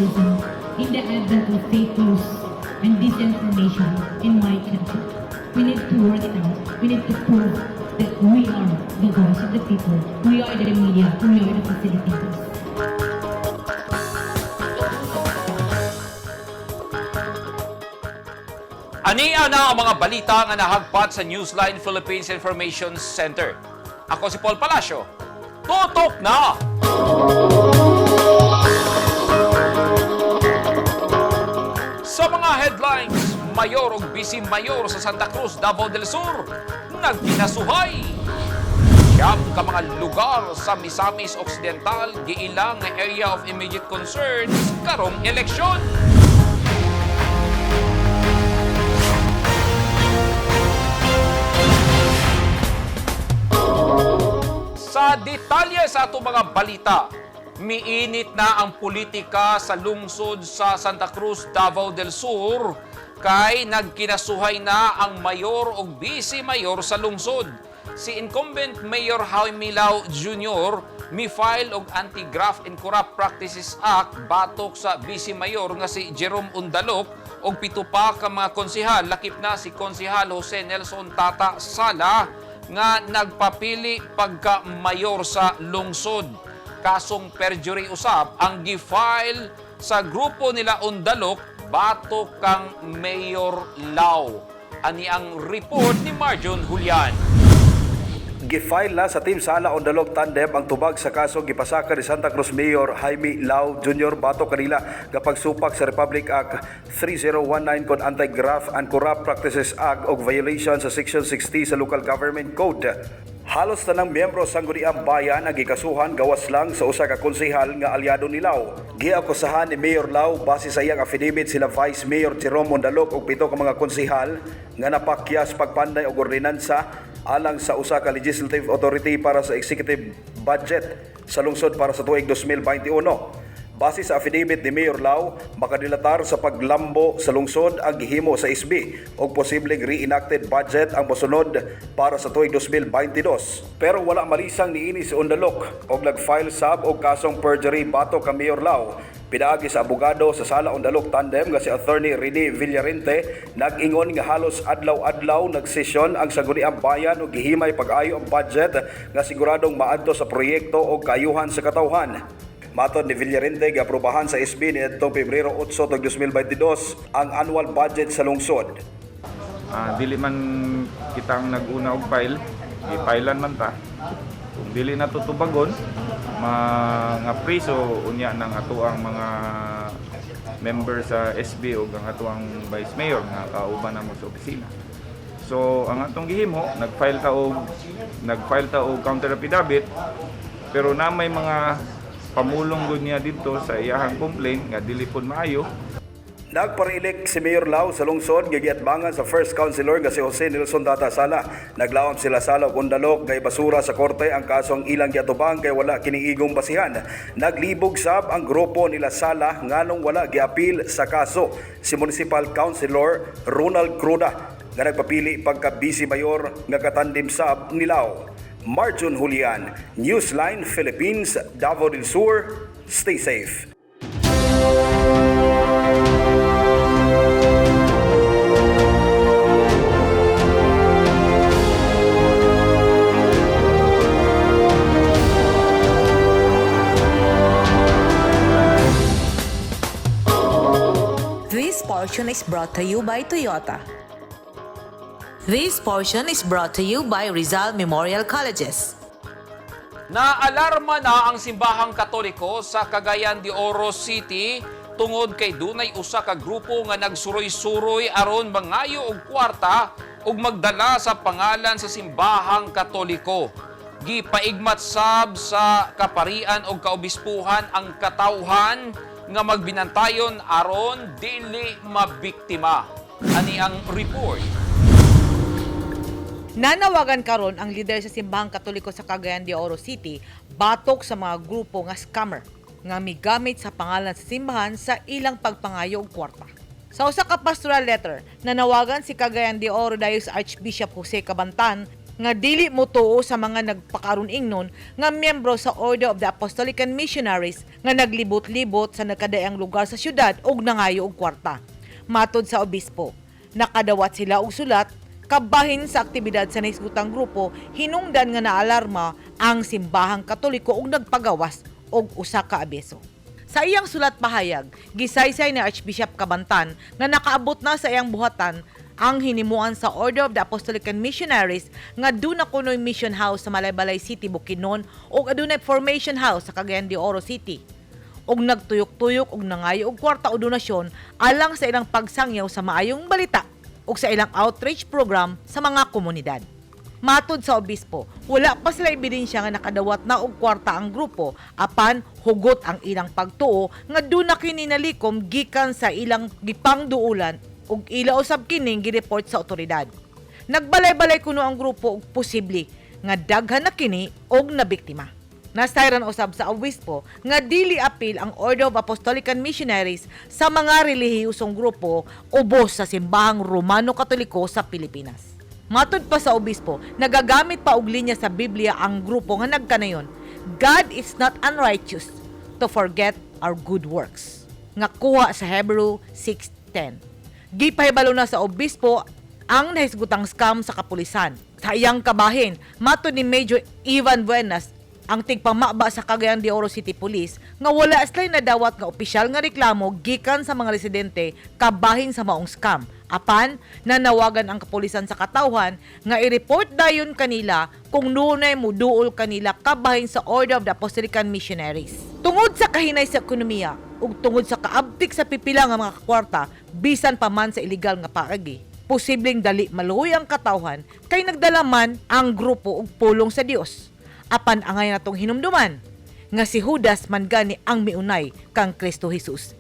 journalism in the advent of fake news and disinformation in my country. We need to work it out. We need to prove that we are the voice of the people. We are the media. We are the facilitators. Ania na ang mga balita nga nahagpat sa Newsline Philippines Information Center. Ako si Paul Palacio. Tutok na! Sa mga headlines, Mayor o Vice Mayor sa Santa Cruz, Davao del Sur, nagkinasuhay. Siyam ka mga lugar sa Misamis Occidental, giilang nga area of immediate concern karong eleksyon. Sa detalye sa ato mga balita, miinit na ang politika sa lungsod sa Santa Cruz, Davao del Sur kay nagkinasuhay na ang mayor o vice mayor sa lungsod. Si incumbent Mayor Jaime Lao Jr. mi-file og Anti-Graft and Corrupt Practices Act batok sa vice mayor nga si Jerome Undalok og pito pa ka mga konsehal, lakip na si konsehal Jose Nelson Tata Sala nga nagpapili pagka-mayor sa lungsod. Kasong perjury usab ang gi-file sa grupo nila Undalok batok kang Mayor Lao. Ani ang report ni Marjon Julian. Gifile na sa Team Sala Undalok Tandem ang tubag sa kaso gipasaka ni Santa Cruz Mayor Jaime Lao Jr. batok kanila kapag supak sa Republic Act 3019 kon Anti-Graft and Corrupt Practices Act og violation sa Section 60 sa Local Government Code. Halos tanang miyembro sa Sangguniang Bayan ang gikasuhan gawas lang sa usa ka konsehal nga alyado ni Lao. Giakusahan ni Mayor Lao base sa iyang affidavit sila Vice Mayor Jerome Undalok ug pito ka mga konsehal nga napakyas pagpanday og ordinansa alang sa usa ka legislative authority para sa executive budget sa lungsod para sa tuig 2021. Base sa affidavit ni Mayor Lao, makadilatar sa paglambo sa lungsod ang gihimo sa SB o posibleng reenacted budget ang mosunod para sa tuig 2022. Pero wala malisang niini si Undalok og nag-file sab og kasong perjury batok ka Mayor Lao. Pinaagi sa abogado sa Sala Undalok Tandem nga si Attorney Rene Villarente, nag-ingon nga halos adlaw-adlaw nagsesyon ang Sangguniang Bayan og gihimay pag-ayo ang budget nga siguradong maadto sa proyekto o kaayuhan sa katawhan. Matod ni Villarente, giaprubahan sa SB niadtong Pebrero 8, 2022 ang annual budget sa lungsod. Dili man kitang nag-una og file, i-filean man ta. Kung dili na tutubagon, mga priso unya ng atuang mga member sa SB o ang atuang vice mayor nga kauban namo sa opisina. So ang atong gihimo, nag-file ta og counter affidavit, pero na may mga pamulong gud niya dito sa iyahang complaint nga dili pud maayo. Nagparilik si Mayor Lao sa lungsod gigiatbangan sa first councilor nga si Jose Nelson Tata Sala. Naglawom sila Sala ug Undalok kay basura sa korte ang kasong ilang giatubang kay wala kiniigong basihan. Naglibog sab ang grupo nila Sala nganong wala giapil sa kaso si Municipal Councilor Ronald Cruda nga nagpapili pagka vice mayor nga katandim sab ni Lao. Marjon Julian, Newsline Philippines, Davao del Sur. Stay safe. This portion is brought to you by Toyota. This portion is brought to you by Rizal Memorial Colleges. Naalarma na ang simbahang Katoliko sa Cagayan de Oro City tungod kay dunay usa ka grupo nga nagsuroy-suroy aron mangayo og kwarta ug magdala sa pangalan sa simbahang Katoliko. Gipaigmat sab sa kaparian og kaobispuhan ang katawhan nga magbinantayon aron dili mabiktima. Ani ang report. Nanawagan karon ang lider sa simbahang Katoliko sa Cagayan de Oro City batok sa mga grupo nga scammer nga migamit sa pangalan sa simbahan sa ilang pagpangayo og kwarta. Sa usa ka pastoral letter, nanawagan si Cagayan de Oro Diocese Archbishop Jose Cabantan nga dili mo tuo sa mga nagpakaron ingnon nga miyembro sa Order of the Apostolic and Missionaries nga naglibot-libot sa nagkadaang lugar sa syudad ug nangayo og kwarta. Matod sa obispo, nakadawat sila og sulat kabahin sa aktibidad sa naisgutang grupo, hinungdan nga naalarma ang simbahang Katoliko ug nagpagawas og usa ka abeso. Sa iyang sulat pahayag, gisaysay ni Archbishop Cabantan nga nakaabot na sa iyang buhatan ang hinimuan sa Order of the Apostolic and Missionaries nga duna kunoy mission house sa Malaybalay City, Bukidnon ug adunay formation house sa Cagayan de Oro City. Og nagtuyok-tuyok og nangayo og kwarta o donasyon alang sa ilang pagsangyaw sa maayong balita ug sa ilang outreach program sa mga komunidad. Matod sa obispo, wala pa sila ebidensya nga nakadawat na og kwarta ang grupo apan hugot ang ilang pagtuo nga duna kini nalikom gikan sa ilang gipangduulan ug ila usab kining gireport sa otoridad. Nagbalay-balay kuno ang grupo og posible nga daghan na kini og nabiktima. Nasayran usab sa obispo nga dili apil ang Order of Apostolic and Missionaries sa mga relihiyosong grupo ubos sa simbahang Romano Katoliko sa Pilipinas. Matod pa sa obispo, nagagamit pa og linya sa Biblia ang grupo nga nagkanayon, God is not unrighteous to forget our good works. Nga kuha sa Hebrew 6:10. Gipahibalo na sa obispo ang nahisgutang scam sa kapulisan. Sa iyang kabahin, matod ni Major Ivan Buenas, ang tigpamaba sa Cagayan de Oro City Police, nga wala sila nadawat nga opisyal nga reklamo gikan sa mga residente kabahin sa maong scam. Apan, nanawagan ang kapulisan sa katawhan nga i-report dayon kanila kung nunay muduol kanila kabahin sa Order of the Apostolic and Missionaries. Tungod sa kahinay sa ekonomiya ug tungod sa kaabtik sa pipila nga mga kwarta, bisan pa man sa illegal nga paagi, posibleng dali maluhoy ang katawhan kay nagdalaman ang grupo og pulong sa Dios. Apan angay natong hinumduman nga si Judas man gani ang miunay kang Kristo Jesus.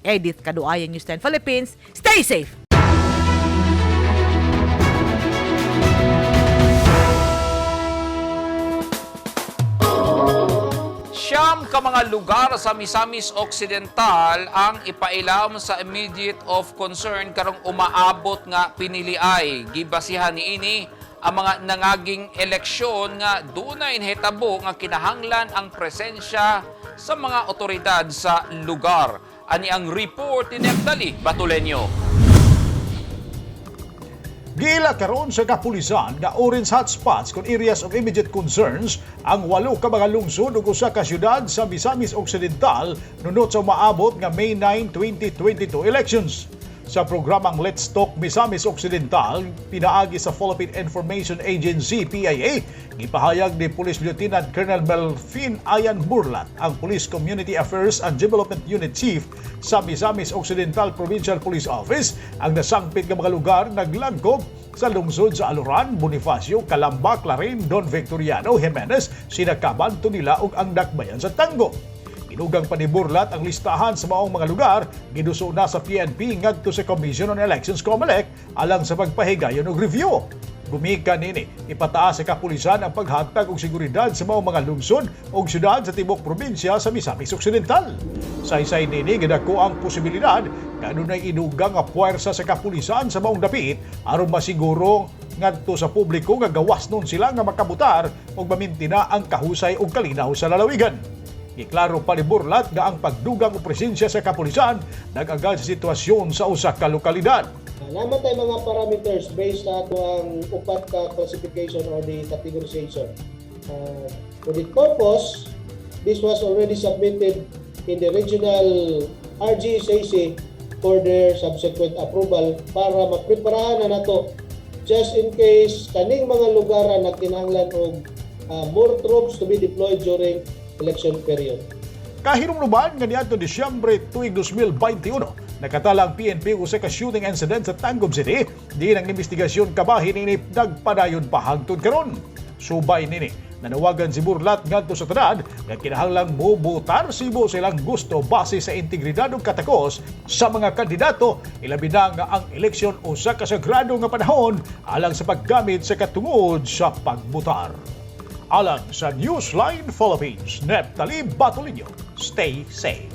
Edith Kaduayan, News 10 Philippines. Stay safe! Siyam ka mga lugar sa Misamis Occidental ang ipailam sa immediate of concern karong umaabot nga piniliay. Gibasihan niini ang mga nangaging eleksyon nga dunay inhitabo nga kinahanglan ang presensya sa mga otoridad sa lugar. Ani ang report ni Neftali Batuleño. Giila karon sa kapulisan nga orange hotspots kon areas of immediate concerns ang 8 ka mga lungsod ug usa ka syudad sa Misamis Occidental nunot sa umaabot nga May 9, 2022 elections. Sa programang Let's Talk Misamis Occidental, pinaagi sa Philippine Information Agency PIA, gipahayag ni Police Lieutenant Colonel Melfin Ayan Burlat, ang Police Community Affairs and Development Unit Chief sa Misamis Occidental Provincial Police Office, ang nasangpit nga mga lugar naglangkob sa lungsod sa Aluran, Bonifacio, Calamba, Clarin, Don Victoriano, Jimenez, Sinakaban, Tunila ug ang Dakbayan sa Tango. Inugang pa ni Burlat ang listahan sa maong mga lugar, giduso na sa PNP ngadto sa Commission on Elections COMELEC alang sa pagpahigayon og review. Gumikan nini, ipataas sa kapulisan ang paghatag og seguridad sa maong mga lungsod og syudad sa tibok probinsya sa Misamis Occidental. Saysay nini gidako ang posibilidad nga adunay inugang nga puwersa sa kapulisan sa maong dapit aron masiguro ngadto sa publiko nga gawas nun sila nga makabutar og mamintina ang kahusay ug kalinaw sa lalawigan. Giklaro pa ni Burlat nga ang pagdugang o presensya sa kapulisan nag-agad sa sitwasyon sa usa ka lokalidad. Naman tayo mga parameters based sa ato ang upat ka classification or the categorization. For the purpose, this was already submitted in the regional RGSAC for their subsequent approval para mapreparahan na nato just in case kaning mga lugar na kinahanglan og more troops to be deployed during election period. Kahirumluban nga niadto Disyembre tuig 2021, nakatala ang PNP usa ka shooting incident sa Tangub City. Di nang investigasyon kabahin ini nagpadayon pa hangtod karon. Subay nini, nanawagan si Burlat ngadto sa tanan nga kinahanglang mobotar sibo silang gusto base sa integridad ug katakos sa mga kandidato, ilabi na nga ang eleksyon usa ka sagrado nga panahon alang sa paggamit sa katungod sa pagbotar. Alang sa Newsline Philippines, Neftali Batuleño. Stay safe.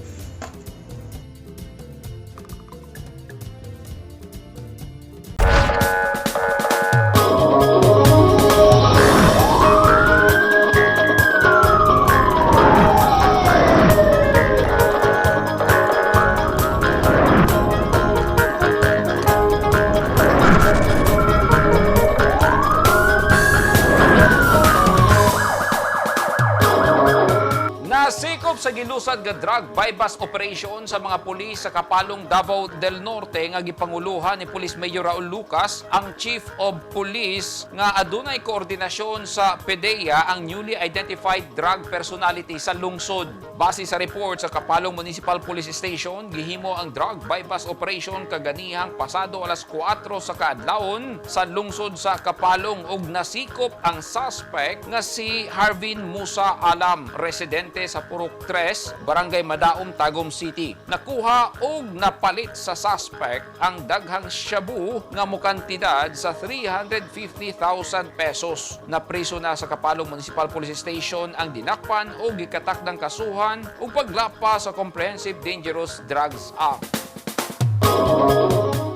Nagilusad nga drug bypass operation sa mga pulis sa Kapalong, Davao del Norte nga gipanguluhan ni Police Mayor Raul Lucas, ang Chief of Police nga adunay koordinasyon sa PDEA ang newly identified drug personality sa lungsod. Base sa report sa Kapalong Municipal Police Station, gihimo ang drug bypass operation kaganihang pasado alas 4 sa kaadlawon sa lungsod sa Kapalong ug nasikop ang suspect nga si Harvin Musa Alam, residente sa Purok 3, Barangay Madaum, Tagum City. Nakuha og napalit sa suspect ang daghang shabu nga mukantidad sa 350,000 pesos. Napriso na sa Kapalong Municipal Police Station ang dinakpan o gikatakdang kasuhan ug paglapa sa Comprehensive Dangerous Drugs Act.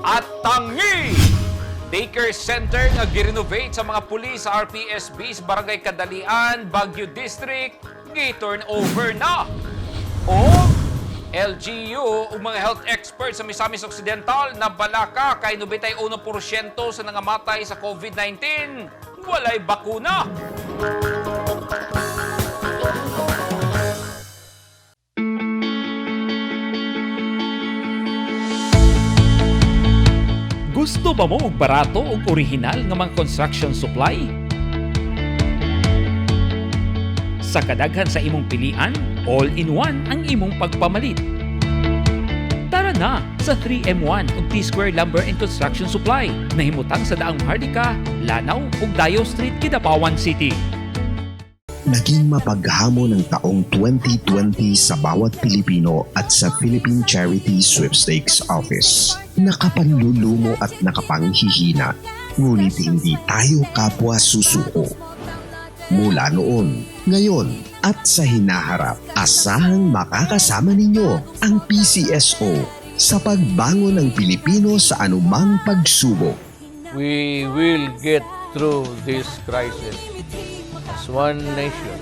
At tangi! Daycare Center nga girenovate sa mga pulis sa RPSB sa Barangay Kadalian, Baguio District, gi-turn over na. O LGU ug mga health experts sa Misamis Occidental na balaka kay 91% sa nangamatay sa COVID-19 walay bakuna. Gusto ba mo og barato ug orihinal nga mga construction supply? Sa kadaghan sa imong pilian, all-in-one ang imong pagpamalit. Tara na sa 3M1 ug T-Square Lumber and Construction Supply. Nahimutang sa daang Hardika, Lanao ug Dayo Street, Kidapawan City. Naging mapaghamon ng taong 2020 sa bawat Pilipino at sa Philippine Charity Sweepstakes Office. Nakapanlulumo at nakapanghihina, ngunit hindi tayo kapwa susuko. Mula noon, ngayon at sa hinaharap, asahang makakasama ninyo ang PCSO sa pagbangon ng Pilipino sa anumang pagsubok. We will get through this crisis as one nation.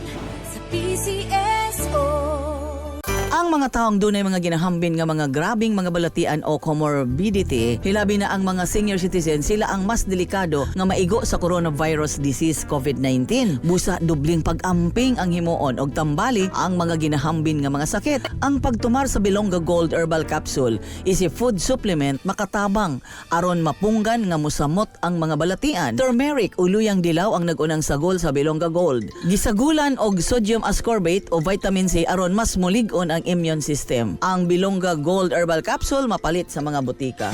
Ang mga taong dunay mga ginahambin nga mga grabing mga balatian o comorbidity, hilabi na ang mga senior citizens, sila ang mas delikado nga maigo sa coronavirus disease COVID-19. Busa dubling pag-amping ang himuon og tambali ang mga ginahambin nga mga sakit. Ang pagtumar sa Bilonga Gold Herbal Capsule is a food supplement makatabang aron mapunggan nga musamot ang mga balatian. Turmeric, uluyang dilaw ang nagunang sagol sa Bilonga Gold. Gisagulan og sodium ascorbate o vitamin C aron mas mulig-on ang immune system. Ang Bilonga Gold Herbal Capsule mapalit sa mga butika.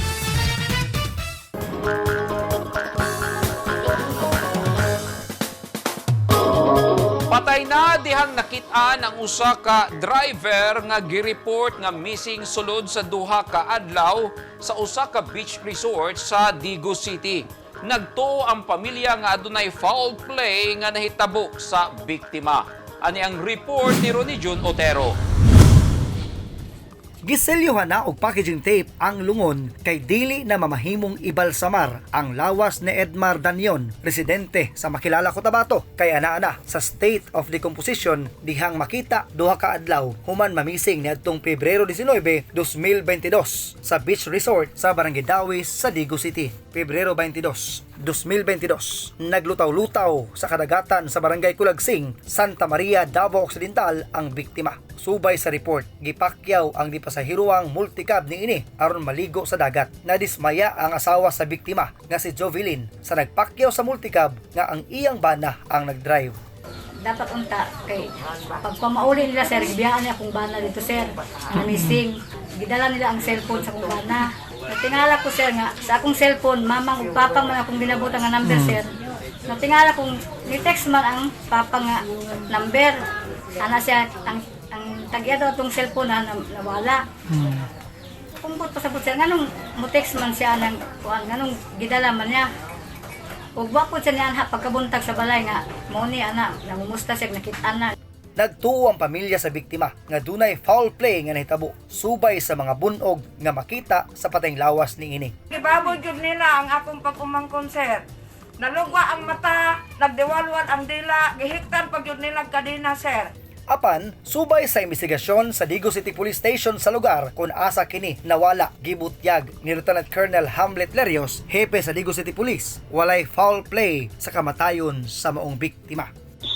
Patay na dihang nakitaan ang usa ka driver nga gireport nga missing sulod sa duha ka adlaw sa usa ka beach resort sa Digo City. Nagtuo ang pamilya nga adunay foul play nga nahitabo sa biktima. Ani ang report ni Ronnie Jun Otero. Giselyuhan na og packaging tape ang lungon kay dili na mamahimong ibalsamar ang lawas ni Edmar Danyon, residente sa Makilala, Cotabato, kay ana sa state of decomposition dihang makita duha ka adlaw human mamising niadtong Pebrero 19, 2022 sa beach resort sa Barangay Dawis sa Digo City. Pebrero 22, 2022, naglutaw-lutaw sa kadagatan sa Barangay Kulagsing, Santa Maria, Davao Occidental ang biktima. Subay sa report, gipakyaw ang dipasahiruang multicab niini aron maligo sa dagat. Nadismaya ang asawa sa biktima nga si Jovelyn sa nagpakyaw sa multicab nga ang iyang bana ang nagdrive. Dapat unta kay pag pamauli nila sir, biyaan niya akong bana dito sir, na missing. Gidala nila ang cellphone sa akong bana. Natingala ko sir nga sa akong cellphone, mamang ug papang man akong ginabutan nga number sir. Natingala kong ni-text man ang papa nga number. Ana siya ang tagya daw itong cellphone na nawala. Kumpot pa sa sir, nganong mo-text man siya ng nganong gidala man niya. Ug wapod siya niya pagkabuntag sa balay nga mo ni ana namumusta siya nakit-an na. Nagtuo ang pamilya sa biktima nga dunay foul play nga nahitabo subay sa mga bunog nga makita sa patayng lawas niini. Gibabod jud nila ang akong pag-umangkon sir. Nalugwa ang mata, nagdewalwan ang dila, gihiktan pag jud nila kadina sir. Apan, subay sa investigasyon sa Digo City Police Station sa lugar kung asa kini nawala gibutyag ni Lieutenant Colonel Hamlet Lerios, hepe sa Digo City Police, walay foul play sa kamatayon sa maong biktima.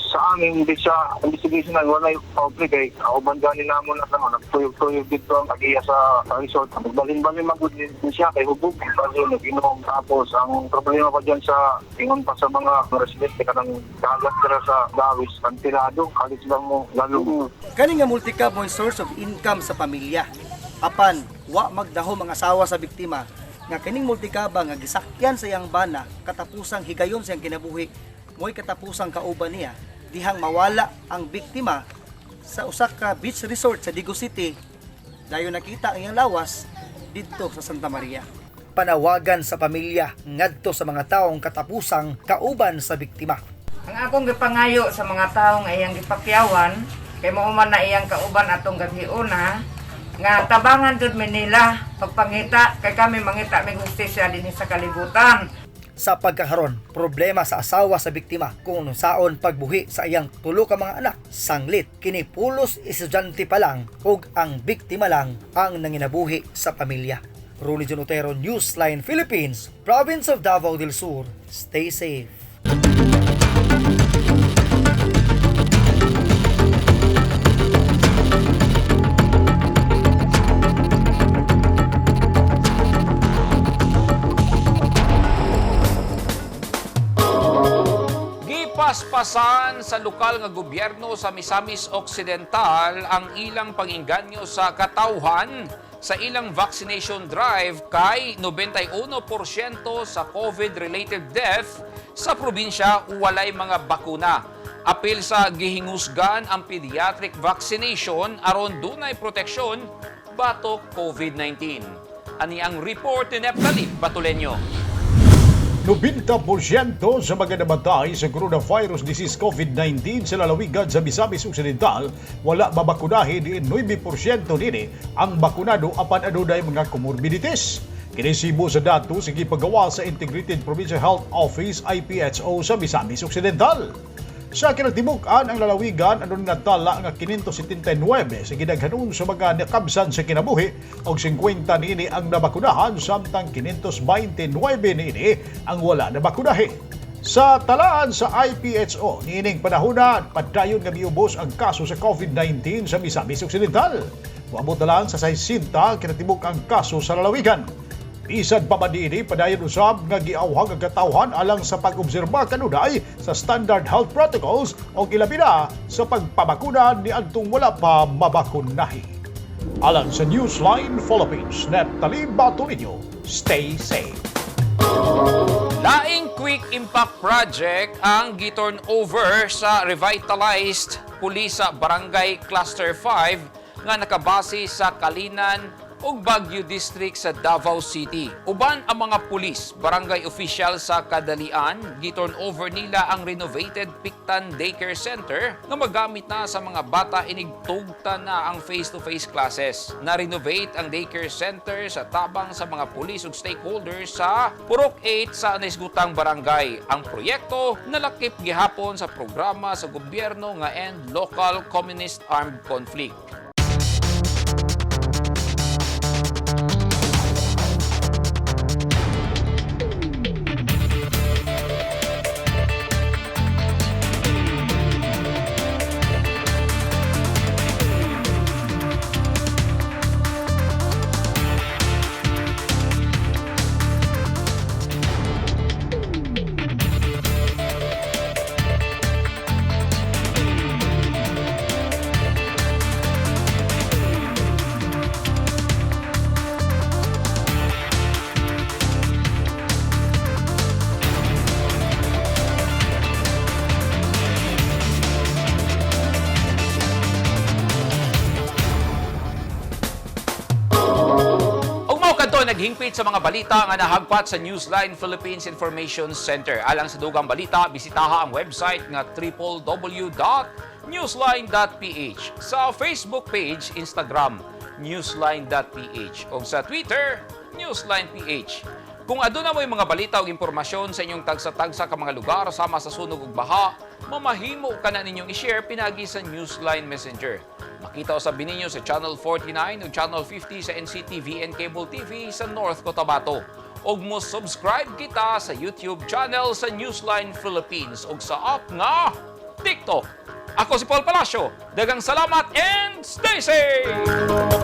sa aming sa investigation na wala yung public ay kauban gani namon na naman nagtuyog-tuyog dito ang agiya sa resort. Balin-balin magud din siya kay hubog kasi nag-inom. Tapos ang problema pa dyan sa ingon pa sa mga residente kanang kalat sila sa gawis kantilado kalit lang mo lalo. Kani nga multi-cap mo source of income sa pamilya. Apan wa magdaho mga asawa sa biktima nga kining multikaba nga gisakyan sa iyang bana katapusang higayon sa iyang kinabuhi mo'y katapusang kauban niya dihang mawala ang biktima sa usa ka beach resort sa Digo City dayon nakita ang iyang lawas didto sa Santa Maria. Panawagan sa pamilya ngadto sa mga taong katapusang kauban sa biktima. Ang akong gipangayo sa mga taong iyang gipakyawan kay mao man na iyang kauban atong gabiuna nga tabangan jud mi nila pagpangita kay kami mangita mig hustisya dinhi sa kalibutan. Sa pagkakaron, problema sa asawa sa biktima kung saon pagbuhi sa iyang tulo ka mga anak. Sanglit, kini pulos estudyante pa lang ug ang biktima lang ang nanginabuhi sa pamilya. Ronnie John Otero, Newsline Philippines, Province of Davao del Sur. Stay safe. Paspasan sa lokal nga gobyerno sa Misamis Occidental ang ilang pag-inganyo sa katawhan sa ilang vaccination drive kay 91% sa COVID-related death sa probinsya walay mga bakuna. Apil sa gihingusgan ang pediatric vaccination aron dunay proteksyon batok COVID-19. Ani ang report ni Neptali Batuleño. 90% sa mga namatay sa coronavirus disease COVID-19 sa lalawigan sa Misamis Occidental wala mabakunahi diin 9% nini ang bakunado apan adunay mga comorbidities. Kinisibo sa dato sa gipagawa sa Integrated Provincial Health Office IPHO sa Misamis Occidental. Sa kinatibukan ang lalawigan ano natala nga 579 sa gidaghanon sa mga nakabsan sa kinabuhi og 50 niini ang nabakunahan samtang 529 niini ang wala nabakunahi. Sa talaan sa IPHO niining panahona padayon nga miubos ang kaso sa COVID-19 sa Misamis Occidental. Moabot na lang sa 60 kinatibuk ang kaso sa lalawigan. Bisan pa man diini padayon usab nga giawhag ang katawhan alang sa pag-obserba kanunay sa standard health protocols o ilabi na sa pagpabakuna ni adtong wala pa mabakunahi. Alang sa Newsline Philippines, Neptali Batuleño, stay safe. Laing quick impact project ang giturn over sa revitalized Pulisa Barangay Cluster 5 nga nakabase sa Kalinan ug Baguio District sa Davao City. Uban ang mga pulis, barangay official sa Kadalian, giturn over nila ang renovated Pictan Daycare Center nga magamit na sa mga bata inigtugta na ang face-to-face classes. Na-renovate ang daycare center sa tabang sa mga pulis ug stakeholders sa Purok 8 sa Anisgutang Barangay. Ang proyekto nalakip gihapon sa programa sa gobyerno nga End Local Communist Armed Conflict. Naghingpit sa mga balita nga nahagpat sa Newsline Philippines Information Center. Alang sa dugang balita, bisitaha ang website nga www.newsline.ph. Sa Facebook page, Instagram, newsline.ph. O sa Twitter, newsline.ph. Kung aduna mo yung mga balita o impormasyon sa inyong tagsa-tagsa ka mga lugar sama sa sunog ug baha, mamahimo ka na ninyong i-share pinagi sa Newsline Messenger. Makita usab ninyo sa Channel 49 ug Channel 50 sa NCTV and Cable TV sa North Cotabato. Ug mo subscribe kita sa YouTube channel sa Newsline Philippines ug sa app nga TikTok. Ako si Paul Palacio. Dagang salamat and stay safe!